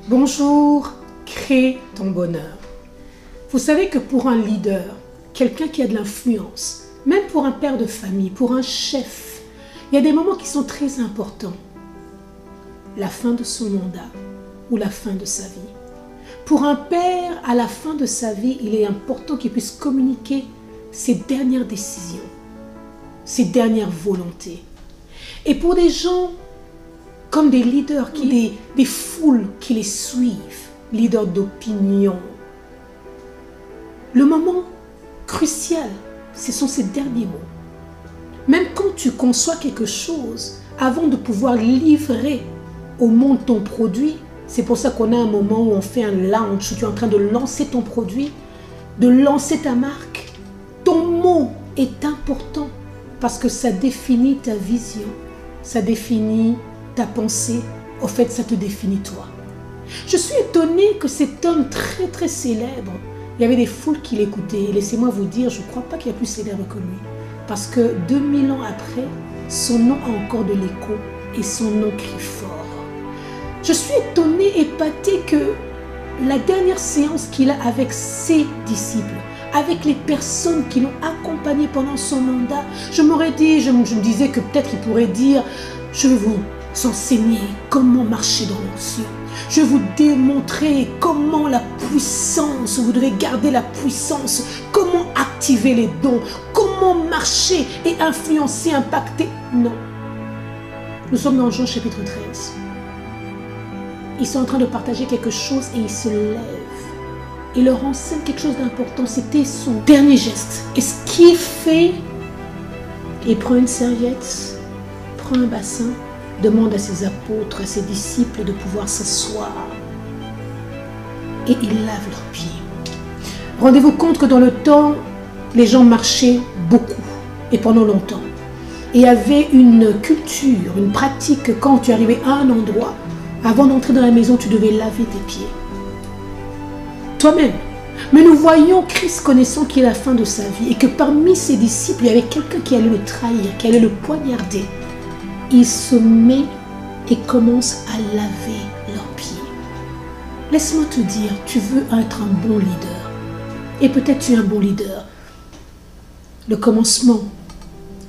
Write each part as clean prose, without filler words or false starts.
Bonjour, crée ton bonheur. Vous savez que pour un leader, quelqu'un qui a de l'influence, même pour un père de famille, pour un chef, il y a des moments qui sont très importants. La fin de son mandat ou la fin de sa vie. Pour un père, à la fin de sa vie, il est important qu'il puisse communiquer ses dernières décisions, ses dernières volontés. Et pour des gens comme des leaders, des foules qui les suivent, leaders d'opinion, le moment crucial, ce sont ces derniers mots. Même quand tu conçois quelque chose, avant de pouvoir livrer au monde ton produit, c'est pour ça qu'on a un moment où on fait un launch, où tu es en train de lancer ton produit, de lancer ta marque. Ton mot est important parce que ça définit ta vision, ça définit ta pensée, au fait ça te définit toi. Je suis étonnée que cet homme très célèbre, il y avait des foules qui l'écoutaient. Laissez-moi vous dire, je ne crois pas qu'il y a plus célèbre que lui. Parce que 2000 ans après, son nom a encore de l'écho et son nom crie fort. Je suis étonnée, épatée que la dernière séance qu'il a avec ses disciples, avec les personnes qui l'ont accompagné pendant son mandat, je m'aurais dit, je me disais que peut-être il pourrait dire, je vais vous enseigner comment marcher dans l'onction. Je vais vous démontrer comment la puissance, vous devez garder la puissance, comment activer les dons, comment marcher et influencer, impacter. Non. Nous sommes dans Jean chapitre 13. Ils sont en train de partager quelque chose et ils se lèvent. Il leur enseigne quelque chose d'important. C'était son dernier geste. Et ce qu'il fait, il prend une serviette, prend un bassin, demande à ses apôtres, à ses disciples de pouvoir s'asseoir. Et il lave leurs pieds. Rendez-vous compte que dans le temps, les gens marchaient beaucoup et pendant longtemps. Et il y avait une culture, une pratique que quand tu arrivais à un endroit, avant d'entrer dans la maison, tu devais laver tes pieds. Toi-même. Mais nous voyons Christ connaissant qu'il est à la fin de sa vie et que parmi ses disciples, il y avait quelqu'un qui allait le trahir, qui allait le poignarder. Il se met et commence à laver leurs pieds. Laisse-moi te dire, tu veux être un bon leader. Et peut-être tu es un bon leader. Le commencement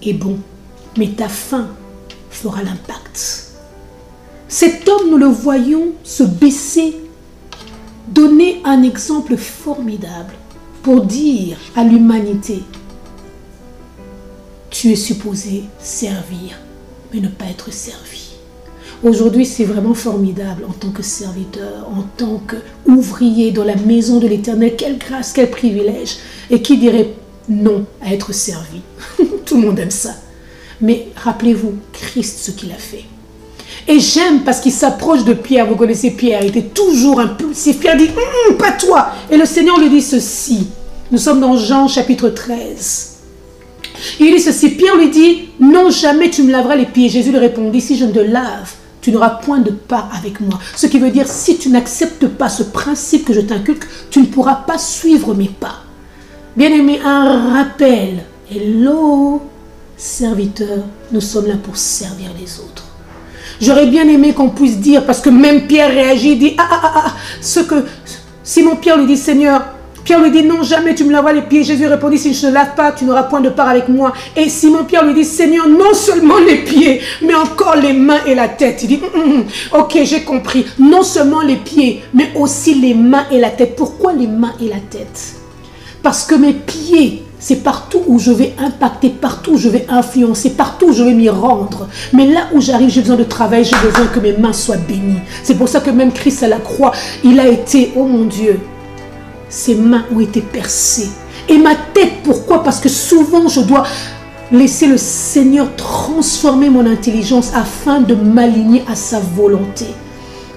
est bon, mais ta fin fera l'impact. Cet homme, nous le voyons se baisser, donner un exemple formidable pour dire à l'humanité, tu es supposé servir, mais ne pas être servi. Aujourd'hui, c'est vraiment formidable en tant que serviteur, en tant qu'ouvrier dans la maison de l'Éternel. Quelle grâce, quel privilège. Et qui dirait non à être servi? Tout le monde aime ça. Mais rappelez-vous, Christ, ce qu'il a fait. Et j'aime parce qu'il s'approche de Pierre. Vous connaissez Pierre, il était toujours impulsif. Pierre dit, pas toi. Et le Seigneur lui dit ceci. Nous sommes dans Jean chapitre 13. Il dit ceci, Pierre lui dit, non, jamais tu me laveras les pieds. Jésus lui répondit, si je ne te lave, tu n'auras point de part avec moi. Ce qui veut dire, si tu n'acceptes pas ce principe que je t'inculque, tu ne pourras pas suivre mes pas. Bien-aimé, un rappel. Hello, serviteur, nous sommes là pour servir les autres. J'aurais bien aimé qu'on puisse dire, parce que même Pierre réagit, dit, Simon Pierre lui dit, Seigneur, Pierre lui dit, non, jamais tu me laveras les pieds. Jésus répondit, si je ne lave pas, tu n'auras point de part avec moi. Et Simon Pierre lui dit, Seigneur, non seulement les pieds, mais encore les mains et la tête. Il dit, ok, j'ai compris. Non seulement les pieds, mais aussi les mains et la tête. Pourquoi les mains et la tête? Parce que mes pieds, c'est partout où je vais impacter, partout où je vais influencer, partout où je vais m'y rendre. Mais là où j'arrive, j'ai besoin de travail, j'ai besoin que mes mains soient bénies. C'est pour ça que même Christ à la croix, il a été, oh mon Dieu, ses mains ont été percées. Et ma tête, pourquoi? Parce que souvent je dois laisser le Seigneur transformer mon intelligence afin de m'aligner à sa volonté.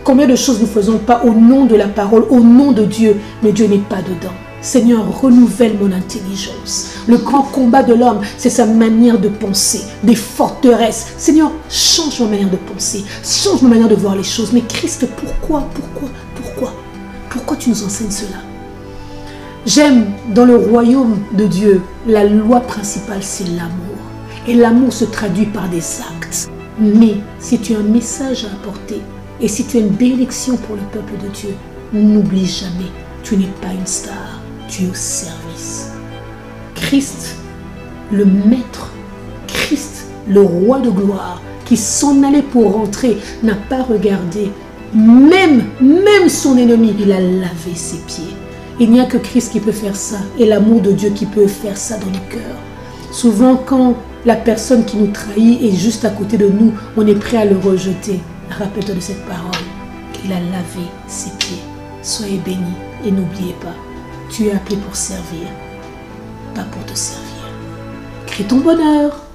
Combien de choses nous ne faisons pas au nom de la parole, au nom de Dieu, mais Dieu n'est pas dedans. Seigneur, renouvelle mon intelligence. Le grand combat de l'homme, c'est sa manière de penser, des forteresses. Seigneur, change ma manière de penser, change ma manière de voir les choses. Mais Christ, pourquoi tu nous enseignes cela? J'aime dans le royaume de Dieu, la loi principale, c'est l'amour. Et l'amour se traduit par des actes. Mais si tu as un message à apporter, Et si tu es une bénédiction pour le peuple de Dieu, n'oublie jamais, tu n'es pas une star, tu es au service. Christ, le Maître, Christ, le Roi de gloire, qui s'en allait pour rentrer, n'a pas regardé. Même son ennemi, il a lavé ses pieds. Il n'y a que Christ qui peut faire ça et l'amour de Dieu qui peut faire ça dans les cœurs. Souvent, quand la personne qui nous trahit est juste à côté de nous, on est prêt à le rejeter. Rappelle-toi de cette parole, qu'il a lavé ses pieds. Soyez bénis et n'oubliez pas, tu es appelé pour servir, pas pour te servir. Crée ton bonheur.